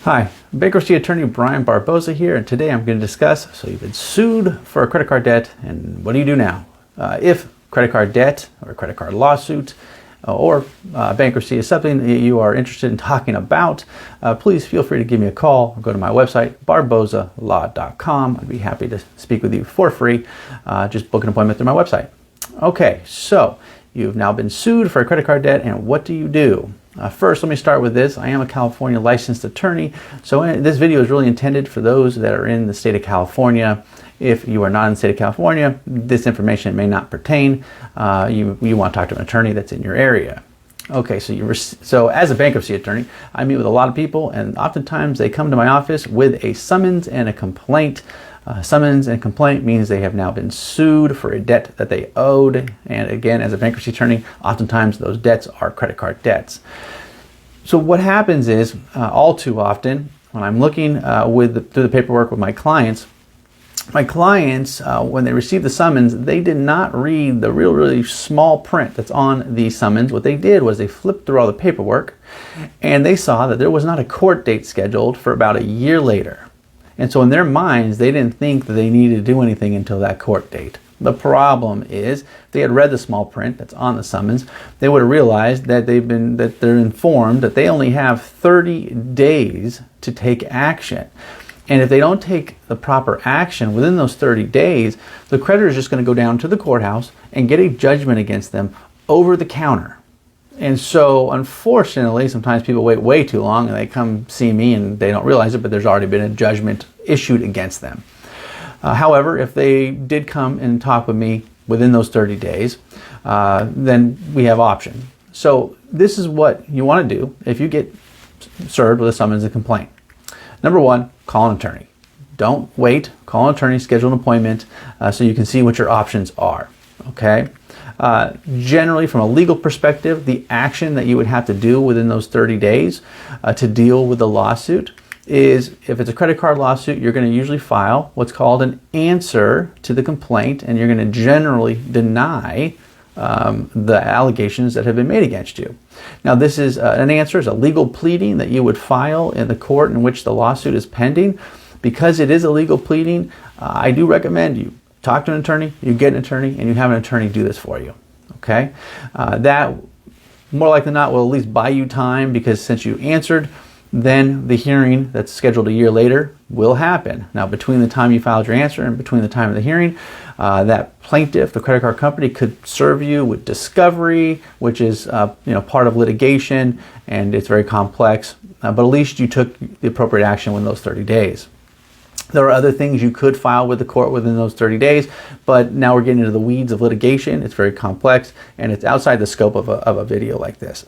Hi, bankruptcy attorney Brian Barboza here, and today I'm going to discuss, so you've been sued for a credit card debt, and what do you do now? If credit card debt or credit card lawsuit or bankruptcy is something that you are interested in talking about, please feel free to give me a call or go to my website, barbozalaw.com. I'd be happy to speak with you for free. Just book an appointment through my website. Okay, so you've now been sued for a credit card debt, and what do you do? First, let me start with this. I am a California licensed attorney, so this video is really intended for those that are in the state of California. If you are not in the state of California, this information may not pertain. You want to talk to an attorney that's in your area. Okay, so as a bankruptcy attorney, I meet with a lot of people, and oftentimes they come to my office with a summons and a complaint. Summons and complaint means they have now been sued for a debt that they owed. And again, as a bankruptcy attorney, oftentimes those debts are credit card debts. So what happens is, all too often, when I'm looking through the paperwork with my clients, when they receive the summons, they did not read the really small print that's on the summons. What they did was they flipped through all the paperwork, and they saw that there was not a court date scheduled for about a year later. And so in their minds, they didn't think that they needed to do anything until that court date. The problem is, if they had read the small print that's on the summons, they would have realized that they're informed that they only have 30 days to take action. And if they don't take the proper action within those 30 days, the creditor is just going to go down to the courthouse and get a judgment against them over the counter. And so, unfortunately, sometimes people wait way too long and they come see me and they don't realize it, but there's already been a judgment issued against them. However, if they did come and talk with me within those 30 days, then we have options. So this is what you want to do if you get served with a summons and complaint. Number one, call an attorney. Don't wait. Call an attorney, schedule an appointment so you can see what your options are. Okay? Generally, from a legal perspective, the action that you would have to do within those 30 days to deal with the lawsuit is, if it's a credit card lawsuit, you're going to usually file what's called an answer to the complaint, and you're going to generally deny the allegations that have been made against you. Now, this is an answer is a legal pleading that you would file in the court in which the lawsuit is pending. Because it is a legal pleading, I do recommend you talk to an attorney, you get an attorney, and you have an attorney do this for you. Okay? That, more likely than not, will at least buy you time, because since you answered, then the hearing that's scheduled a year later will happen. Now, between the time you filed your answer and between the time of the hearing, that plaintiff, the credit card company, could serve you with discovery, which is part of litigation, and it's very complex. But at least you took the appropriate action within those 30 days. There are other things you could file with the court within those 30 days, but now we're getting into the weeds of litigation. It's very complex, and it's outside the scope of a video like this.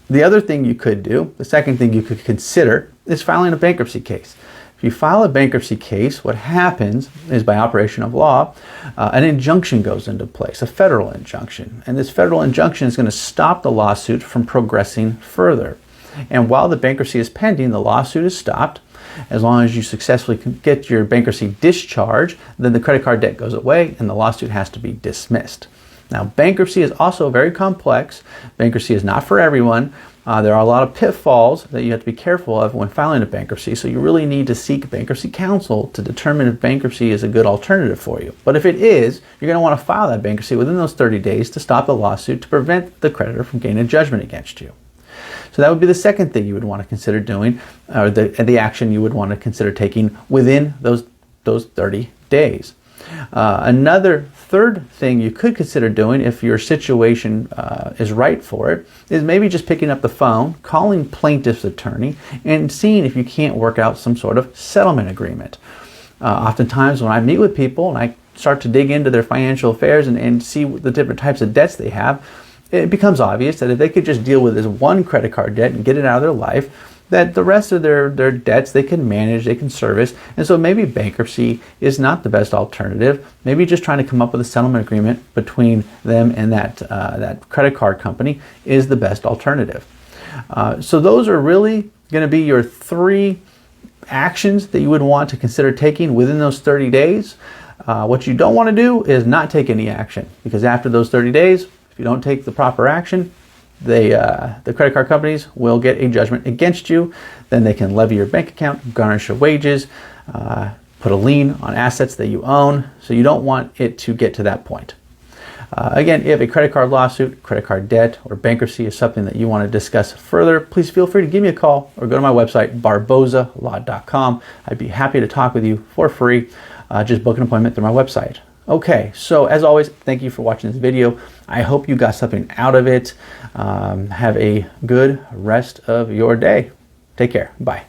The other thing you could do, the second thing you could consider, is filing a bankruptcy case. If you file a bankruptcy case, what happens is, by operation of law, an injunction goes into place, a federal injunction. And this federal injunction is going to stop the lawsuit from progressing further. And while the bankruptcy is pending, the lawsuit is stopped. As long as you successfully get your bankruptcy discharge, then the credit card debt goes away and the lawsuit has to be dismissed. Now, bankruptcy is also very complex. Bankruptcy is not for everyone. There are a lot of pitfalls that you have to be careful of when filing a bankruptcy, so you really need to seek bankruptcy counsel to determine if bankruptcy is a good alternative for you. But if it is, you're going to want to file that bankruptcy within those 30 days to stop the lawsuit, to prevent the creditor from gaining a judgment against you. So that would be the second thing you would want to consider doing, or the action you would want to consider taking within those 30 days. Another third thing you could consider doing, if your situation is right for it, is maybe just picking up the phone, calling plaintiff's attorney, and seeing if you can't work out some sort of settlement agreement. Oftentimes when I meet with people and I start to dig into their financial affairs and see the different types of debts they have, it becomes obvious that if they could just deal with this one credit card debt and get it out of their life, that the rest of their debts they can manage, they can service. And so maybe bankruptcy is not the best alternative. Maybe just trying to come up with a settlement agreement between them and that credit card company is the best alternative. So those are really going to be your three actions that you would want to consider taking within those 30 days. What you don't want to do is not take any action, because after those 30 days, if you don't take the proper action, the credit card companies will get a judgment against you. Then they can levy your bank account, garnish your wages, put a lien on assets that you own. So you don't want it to get to that point. Again, if a credit card lawsuit, credit card debt, or bankruptcy is something that you want to discuss further, please feel free to give me a call or go to my website, barbozalaw.com. I'd be happy to talk with you for free. Just book an appointment through my website. Okay, so as always, thank you for watching this video. I hope you got something out of it. Have a good rest of your day. Take care. Bye.